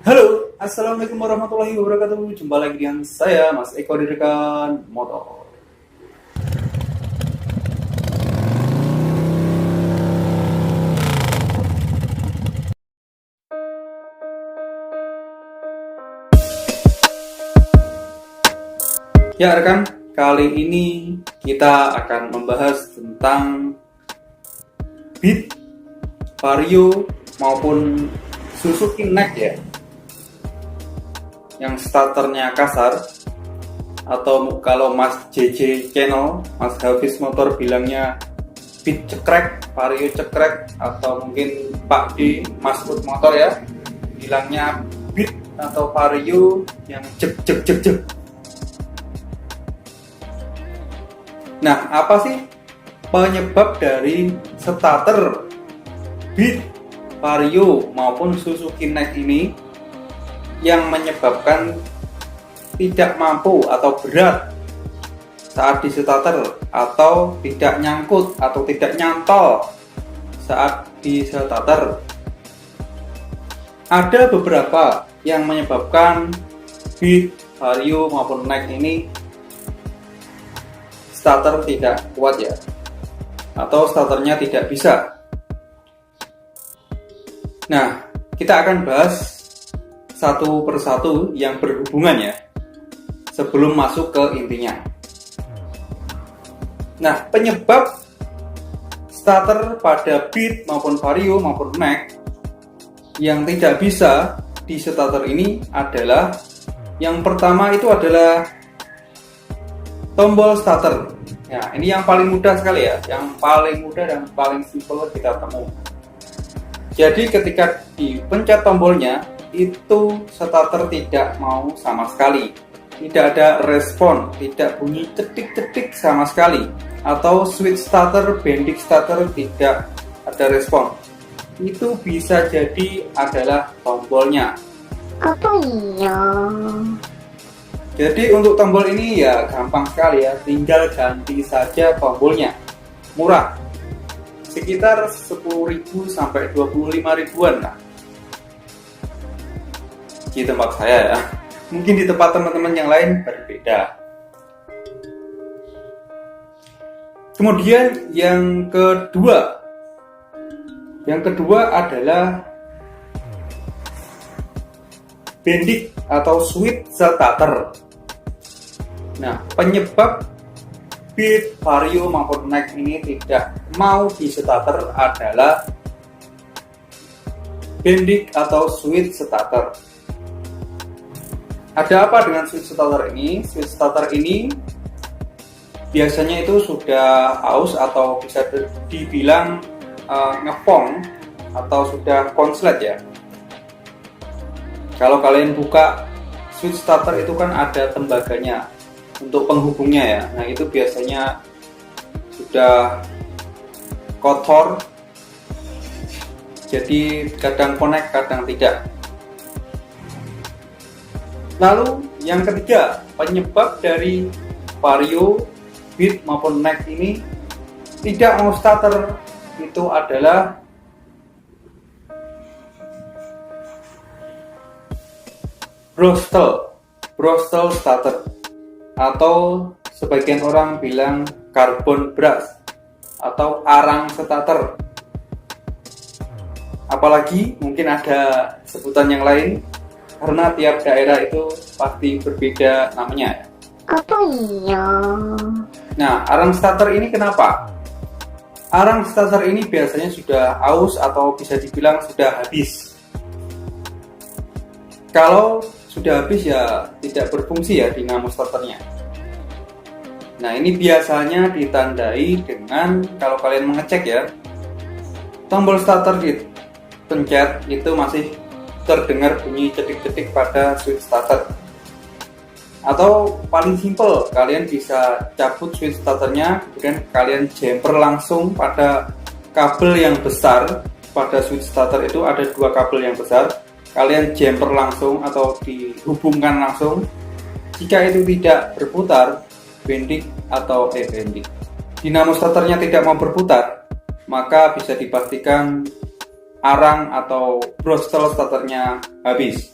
Halo, Assalamualaikum warahmatullahi wabarakatuh. Jumpa lagi dengan saya, Mas Eko di Rekan Motor. Ya rekan, kali ini kita akan membahas tentang Beat, Vario maupun Suzuki Next ya, yang starternya kasar, atau kalau Mas JJ Channel, Mas Hafiz Motor bilangnya Beat cekrek, Vario cekrek, atau mungkin Pak D, Mas Food Motor ya, bilangnya Beat atau Vario yang cek cek cek cek. Nah, apa sih penyebab dari starter Beat, Vario maupun Suzuki Next ini yang menyebabkan tidak mampu atau berat saat di starter, atau tidak nyangkut atau tidak nyantol saat di starter? Ada beberapa yang menyebabkan Beat, Vario maupun Next ini starter tidak kuat ya, atau starternya tidak bisa. Nah, kita akan bahas satu persatu yang berhubungan ya, sebelum masuk ke intinya. Nah, penyebab starter pada Beat maupun Vario maupun Next yang tidak bisa di starter ini adalah, yang pertama itu adalah tombol starter. Ya, ini yang paling mudah sekali ya, yang paling mudah dan paling simpel kita temui. Jadi ketika dipencet tombolnya, itu starter tidak mau sama sekali, tidak ada respon, tidak bunyi cetik-cetik sama sekali, atau switch starter, bending starter tidak ada respon. Itu bisa jadi adalah tombolnya. Apa iya? Jadi untuk tombol ini ya gampang sekali ya, tinggal ganti saja tombolnya. Murah, sekitar 10.000 sampai 25.000-an lah di tempat saya ya. Mungkin di tempat teman-teman yang lain berbeda. Kemudian yang kedua adalah bending atau switch starter. Nah, penyebab Beat, Vario maupun Next ini tidak mau di starter adalah bending atau switch starter. Ada apa dengan switch starter ini? Switch starter ini biasanya itu sudah aus atau bisa dibilang ngepong atau sudah konslet ya. Kalau kalian buka switch starter itu kan ada tembaganya untuk penghubungnya ya. Nah, itu biasanya sudah kotor, jadi kadang connect kadang tidak. Lalu yang ketiga, penyebab dari Vario, Beat maupun Next ini tidak mau starter itu adalah Bristol starter, atau sebagian orang bilang carbon brush atau arang starter. Apalagi mungkin ada sebutan yang lain, karena tiap daerah itu pasti berbeda namanya. Apa iya? Nah, arang starter ini kenapa? Arang starter ini biasanya sudah aus atau bisa dibilang sudah habis. Kalau sudah habis ya tidak berfungsi ya dinamo starternya. Nah, ini biasanya ditandai dengan, kalau kalian mengecek ya, tombol starter dipencet itu masih terdengar bunyi cetik-cetik pada switch starter. Atau paling simple, kalian bisa cabut switch starternya, kemudian kalian jumper langsung pada kabel yang besar. Pada switch starter itu ada dua kabel yang besar, kalian jumper langsung atau dihubungkan langsung. Jika itu tidak berputar, bending atau bending, dinamo starternya tidak mau berputar, maka bisa dipastikan arang atau Bristol starternya habis.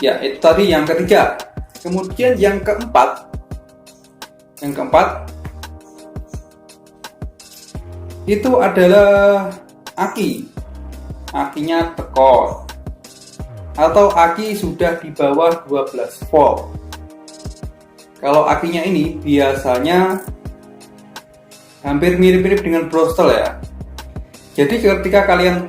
Ya, itu tadi yang ketiga. Kemudian yang keempat itu adalah akinya tekor atau aki sudah di bawah 12 volt. Kalau akinya ini biasanya hampir mirip-mirip dengan brostel ya. Jadi ketika kalian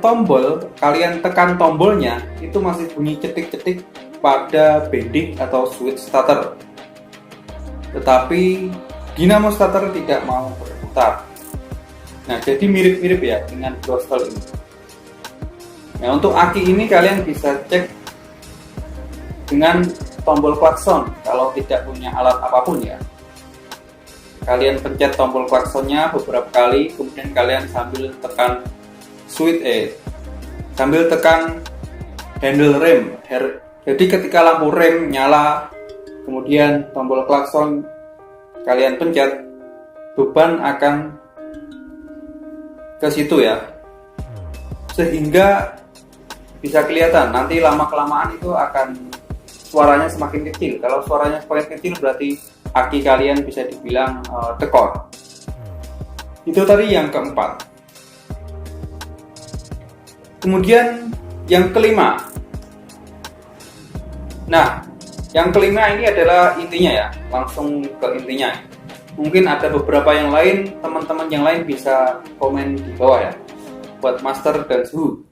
tekan tombolnya, itu masih bunyi cetik-cetik pada bending atau switch starter. Tetapi dinamo starter tidak mau berputar. Nah, jadi mirip-mirip ya dengan brostel ini. Nah, untuk aki ini kalian bisa cek dengan tombol klakson kalau tidak punya alat apapun ya. Kalian pencet tombol klaksonnya beberapa kali, kemudian kalian sambil tekan sambil tekan handle rem. Jadi ketika lampu rem nyala, kemudian tombol klakson kalian pencet, beban akan ke situ ya, sehingga bisa kelihatan nanti lama-kelamaan itu akan suaranya semakin kecil. Kalau suaranya semakin kecil berarti aki kalian bisa dibilang tekor. Itu tadi yang keempat. Kemudian yang kelima. Nah, yang kelima ini adalah intinya ya, langsung ke intinya. Mungkin ada beberapa yang lain, teman-teman yang lain bisa komen di bawah ya, buat master dan suhu.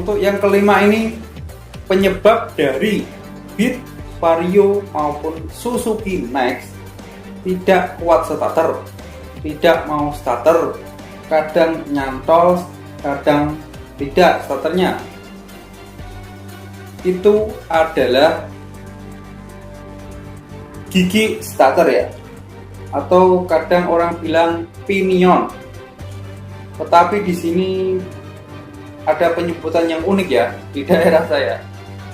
Untuk yang kelima ini, penyebab dari Beat, Vario maupun Suzuki Next tidak kuat starter, tidak mau starter, kadang nyantol, kadang tidak starternya, itu adalah gigi starter ya, atau kadang orang bilang pinion. Tetapi di sini ada penyebutan yang unik ya di daerah saya,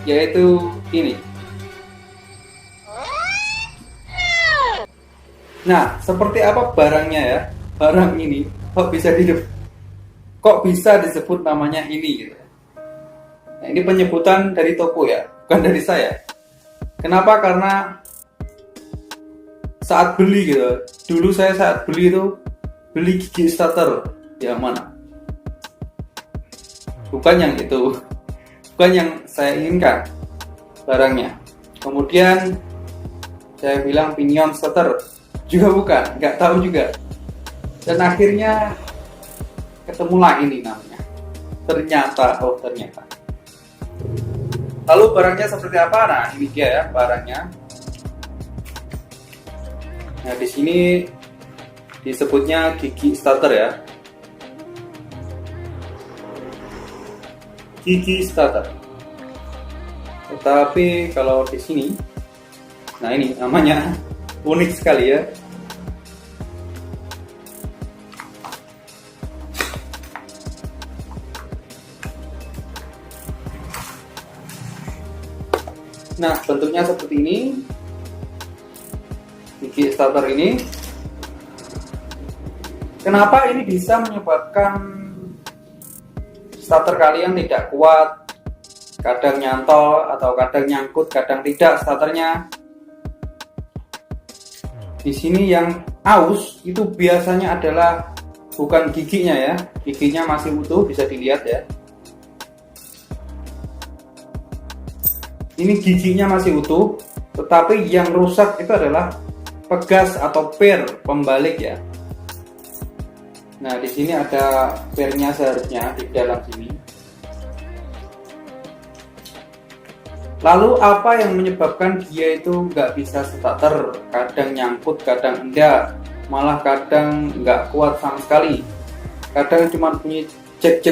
yaitu ini. Nah, seperti apa barangnya ya? Barang ini kok bisa disebut namanya ini gitu. Nah, ini penyebutan dari toko ya, bukan dari saya. Kenapa? Karena saat beli gitu, dulu saya saat beli itu beli gigi starter yang mana? Bukan yang itu, bukan yang saya inginkan. barangnya. Kemudian saya bilang pinion starter, juga bukan, nggak tahu juga. Dan akhirnya ketemulah ini namanya. Ternyata. Lalu barangnya seperti apa? Nah, ini dia ya barangnya. Nah, di sini disebutnya gigi starter ya. Gigi starter. Tetapi kalau di sini, nah ini namanya unik sekali ya. Nah, bentuknya seperti ini. Gigi starter ini. Kenapa ini bisa menyebabkan starter kalian tidak kuat, kadang nyantol atau kadang nyangkut, kadang tidak starternya. Di sini yang aus itu biasanya adalah bukan giginya ya, giginya masih utuh, bisa dilihat ya. Ini giginya masih utuh, tetapi yang rusak itu adalah pegas atau per pembalik ya. Nah, di sini ada pernya seharusnya di dalam sini. Lalu apa yang menyebabkan dia itu nggak bisa starter? Kadang nyangkut, kadang enggak, malah kadang nggak kuat sama sekali. Kadang cuma bunyi cek.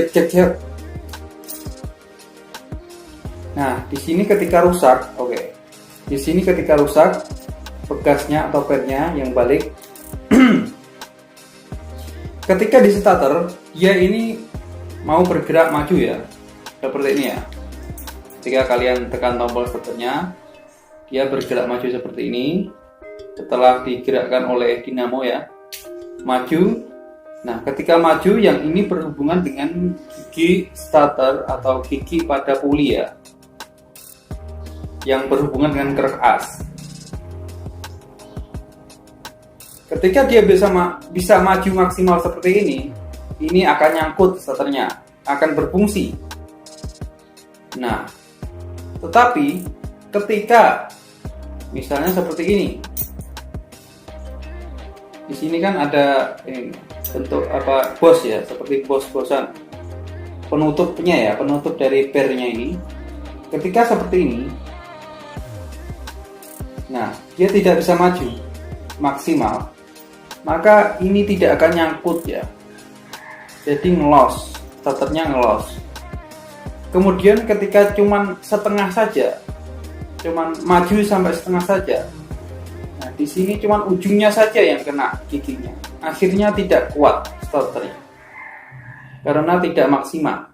Nah, di sini ketika rusak, di sini ketika rusak, pegasnya atau pernya yang balik. Ketika di starter, dia ini mau bergerak maju ya, seperti ini ya. Ketika kalian tekan tombol starternya, dia bergerak maju seperti ini. Setelah digerakkan oleh dinamo ya, maju. Nah, ketika maju, yang ini berhubungan dengan gigi starter atau gigi pada puli ya, yang berhubungan dengan kerek as. Ketika dia bisa maju maksimal seperti ini akan nyangkut starternya, akan berfungsi. Nah, tetapi ketika misalnya seperti ini, di sini kan ada bentuk bos ya, seperti bos-bosan, penutupnya ya, penutup dari pernya ini. Ketika seperti ini, nah dia tidak bisa maju maksimal, maka ini tidak akan nyangkut ya, jadi ngelos, starternya ngelos. Kemudian ketika cuman setengah saja, cuman maju sampai setengah saja, nah di sini cuman ujungnya saja yang kena giginya, akhirnya tidak kuat starternya karena tidak maksimal.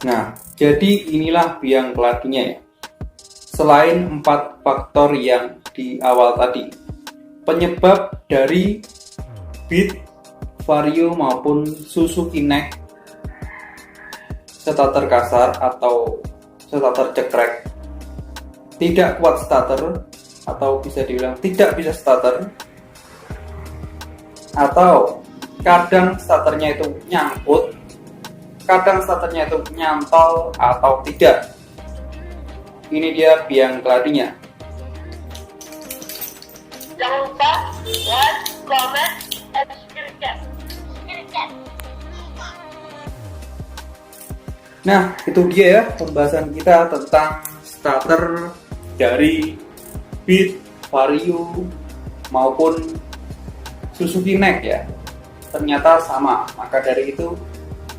Nah, jadi inilah biang keladinya ya. Selain 4 faktor yang di awal tadi, penyebab dari beat, vario maupun Suzuki neck, starter kasar atau starter cekrek, tidak kuat starter atau bisa dibilang tidak bisa starter, atau kadang starternya itu nyangkut, kadang starternya itu nyantol atau tidak. Ini dia biang keladinya. Jangan lupa like, comment, and subscribe. Nah, itu dia ya pembahasan kita tentang starter dari Beat, Vario maupun Suzuki neck ya. Ternyata sama. Maka dari itu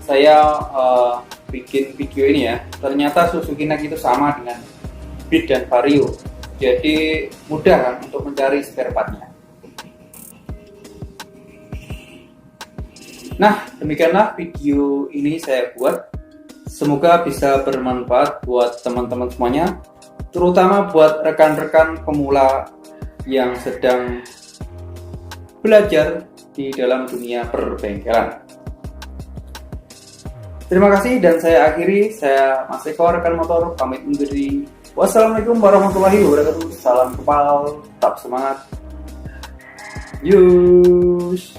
saya bikin video ini ya. Ternyata Suzuki neck itu sama dengan Beat dan Vario. Jadi mudah kan untuk mencari spare partnya. Nah, demikianlah video ini saya buat. Semoga bisa bermanfaat buat teman-teman semuanya, terutama buat rekan-rekan pemula yang sedang belajar di dalam dunia perbengkelan. Terima kasih dan saya akhiri. Saya Mas Eko, rekan motor, pamit undur diri. Wassalamualaikum warahmatullahi wabarakatuh. Salam kepal, tetap semangat. Yus.